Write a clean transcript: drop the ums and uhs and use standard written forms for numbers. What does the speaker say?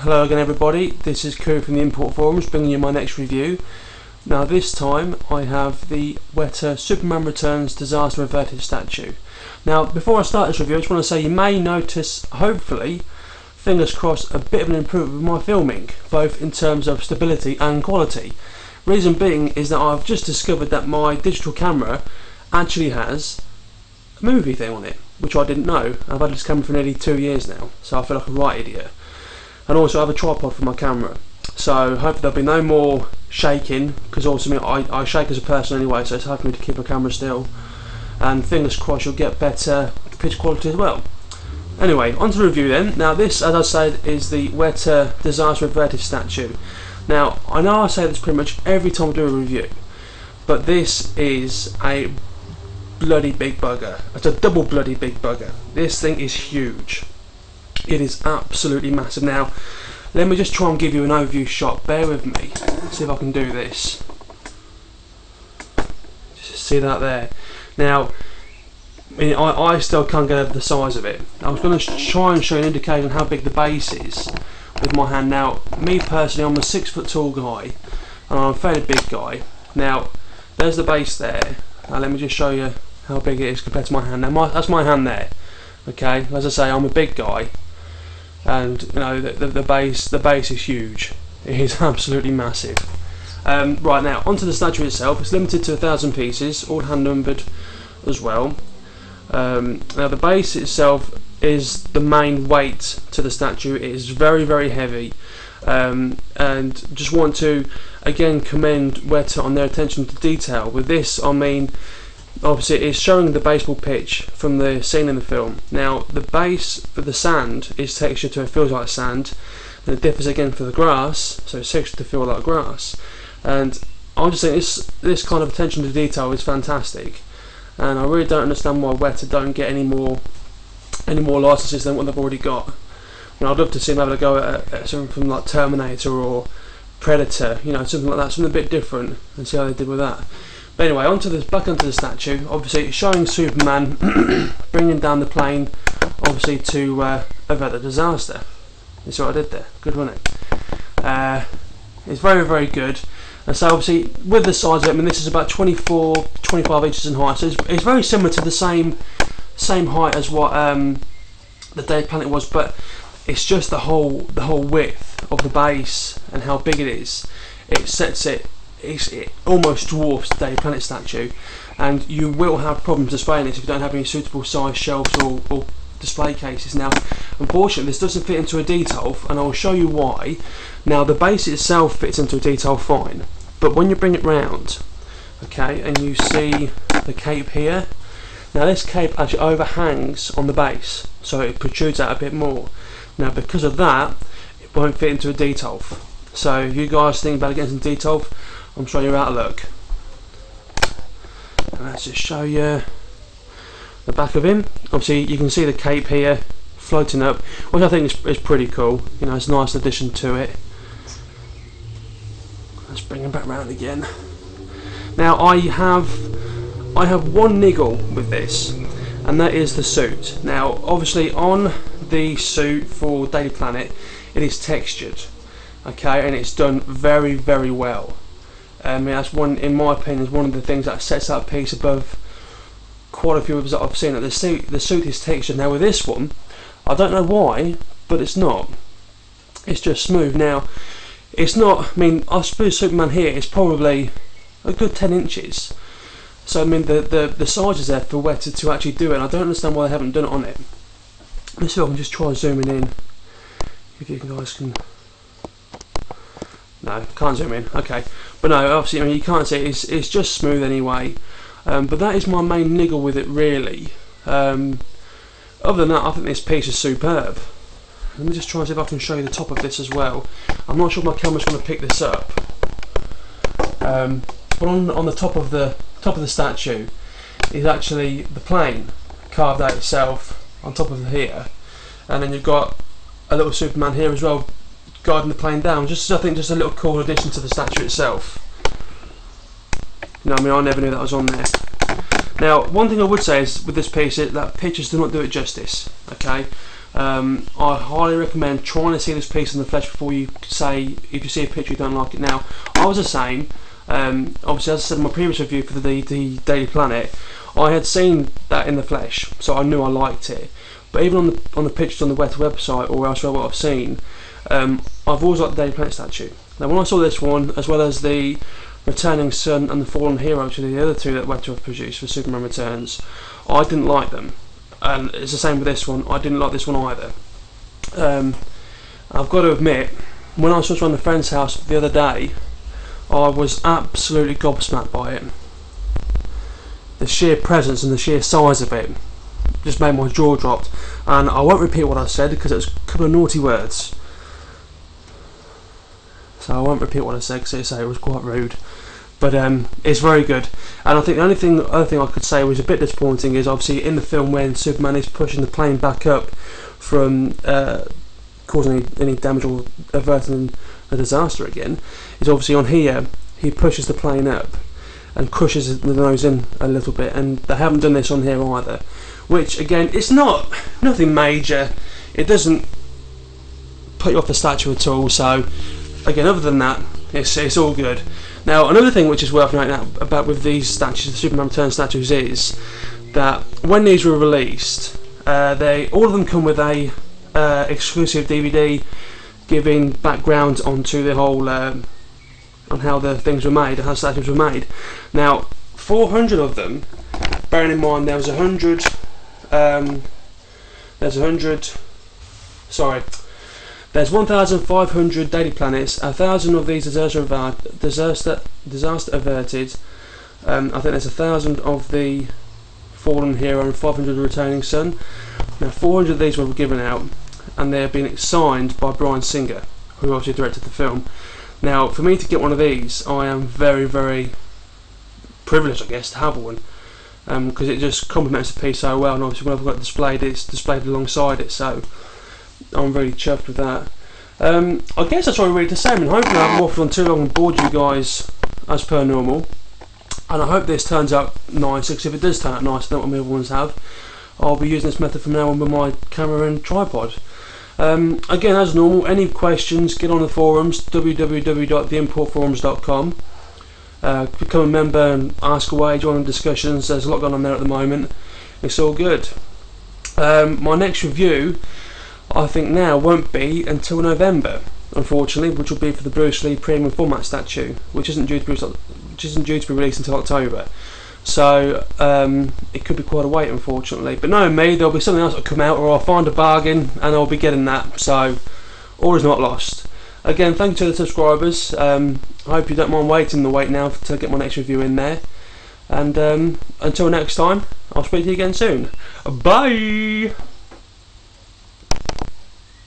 Hello again everybody, this is Koo from the Import Forums bringing you my next review. Now this time I have the WETA Superman Returns Disaster Averted statue. Now before I start this review I just want to say you may notice, hopefully, fingers crossed, a bit of an improvement with my filming, both in terms of stability and quality. Reason being is that I've just discovered that my digital camera actually has a movie thing on it, which I didn't know. I've had this camera for nearly 2 years now, so I feel like a right idiot. And also I have a tripod for my camera, so hopefully there'll be no more shaking, because also I shake as a person anyway, so it's hard for me to keep my camera still, and fingers crossed you'll get better picture quality as well. Anyway, on to the review then. Now this, as I said, is the WETA Disaster Averted statue. Now I know I say this pretty much every time I do a review, but this is a bloody big bugger. It's a double bloody big bugger. This thing is huge. It is absolutely massive. Now let me just try and give you an overview shot. Bear with me. Let's see if I can do this. Just see that there. Now I still can't get over the size of it. I was going to try and show you an indication of how big the base is with my hand. Now me personally, I'm a 6 foot tall guy and I'm a fairly big guy. Now there's the base there. Now let me just show you how big it is compared to my hand. Now that's my hand there. Okay, as I say, I'm a big guy, and you know the base is huge. It is absolutely massive. Right, now onto the statue itself. It's limited to 1,000 pieces, all hand numbered as well. Now the base itself is the main weight to the statue. It is very, very heavy, and just want to again commend WETA on their attention to detail. With this, I mean, obviously it's showing the baseball pitch from the scene in the film. Now the base for the sand is textured to it feels like sand, and it differs again for the grass, so it's textured to feel like grass. And I'm just saying this kind of attention to detail is fantastic, and I really don't understand why WETA don't get any more licenses than what they've already got. And I'd love to see them have a go at something from like Terminator or Predator, you know, something like that, something a bit different, and see how they did with that. But anyway, back onto the statue. Obviously it's showing Superman bringing down the plane, obviously to avert the disaster. You see what I did there? Good, wasn't it? It's very, very good. And so obviously with the size of it, I mean this is about 24-25 inches in height, so it's very similar to the same height as what the Daily Planet was, but it's just the whole width of the base and how big it is. It almost dwarfs the Daily Planet statue, and you will have problems displaying this if you don't have any suitable size shelves or display cases. Now unfortunately this doesn't fit into a detail, and I'll show you why. Now the base itself fits into a detail fine, but when you bring it round, okay, and you see the cape here, now this cape actually overhangs on the base, so it protrudes out a bit more. Now because of that, it won't fit into a detail. So if you guys think about getting some detail, I'm sure you're out of luck. And let's just show you the back of him. Obviously you can see the cape here floating up, which I think is pretty cool. You know, it's a nice addition to it. Let's bring him back round again. Now I have one niggle with this, and that is the suit. Now obviously on the suit for Daily Planet it is textured, okay, and it's done very, very well. I mean that's one, in my opinion, is one of the things that sets that piece above quite a few others that I've seen. That the suit is textured. Now with this one, I don't know why, but it's not. It's just smooth. Now it's not. I mean, I suppose Superman here is probably a good 10 inches. So I mean the size is there for WETA to actually do it, and I don't understand why they haven't done it on it. Let's see if I can just try zooming in. If you guys can. No, can't zoom in. Okay, but no, obviously, I mean you can't see it. It's just smooth anyway. But that is my main niggle with it, really. Other than that, I think this piece is superb. Let me just try and see if I can show you the top of this as well. I'm not sure if my camera's going to pick this up. But on the top of the statue is actually the plane carved out itself on top of here, and then you've got a little Superman here as well, guiding the plane down. I think just a little cool addition to the statue itself. You know, I mean, I never knew that was on there. Now, one thing I would say is with this piece, that pictures do not do it justice. Okay, I highly recommend trying to see this piece in the flesh before you say, if you see a picture you don't like it. Now, I was the same. Obviously, as I said in my previous review for the Daily Planet, I had seen that in the flesh, so I knew I liked it. But even on the pictures on the WETA website or elsewhere what I've seen, I've always liked the Daily Planet statue. Now, when I saw this one, as well as the Returning Sun and the Fallen Hero, which are the other two that WETA have produced for Superman Returns, I didn't like them. And it's the same with this one. I didn't like this one either. I've got to admit, when I was around a friend's house the other day, I was absolutely gobsmacked by it. The sheer presence and the sheer size of it just made my jaw drop. And I won't repeat what I said because it was a couple of naughty words. So I won't repeat what I said because it was quite rude. But it's very good. And I think the other thing I could say was a bit disappointing is obviously in the film when Superman is pushing the plane back up from causing any damage or averting a disaster again, is obviously on here he pushes the plane up and crushes the nose in a little bit, and they haven't done this on here either, which again, it's nothing major. It doesn't put you off the statue at all. So again, other than that, it's all good. Now, another thing which is worth noting about with these statues, the Superman Returns statues, is that when these were released, all of them come with a exclusive DVD giving background onto the whole on how the things were made, how statues were made. Now, 400 of them, bearing in mind there's 1,500 Daily Planets, 1,000 of these disaster averted. I think there's 1,000 of the Fallen Hero and 500 Returning Sun. Now, 400 of these were given out, and they have been signed by Bryan Singer, who obviously directed the film. Now, for me to get one of these, I am very, very privileged, I guess, to have one, because it just complements the piece so well. And obviously, when I've got it displayed, it's displayed alongside it, so I'm really chuffed with that. I guess that's all I really to say. I mean, hopefully I haven't waffled on too long and bored you guys as per normal. And I hope this turns out nice, because if it does turn out nice, not what my other ones have, I'll be using this method from now on with my camera and tripod. Again, as normal, any questions, get on the forums, www.theimportforums.com. Become a member and ask away, join the discussions. There's a lot going on there at the moment. It's all good. My next review, I think now, won't be until November, unfortunately, which will be for the Bruce Lee premium format statue, which isn't due to be released until October. So it could be quite a wait, unfortunately. But knowing me, there'll be something else that'll come out, or I'll find a bargain and I'll be getting that. So all is not lost. Again, thank you to the subscribers. I hope you don't mind waiting the wait now to get my next review in there. And until next time, I'll speak to you again soon. Bye.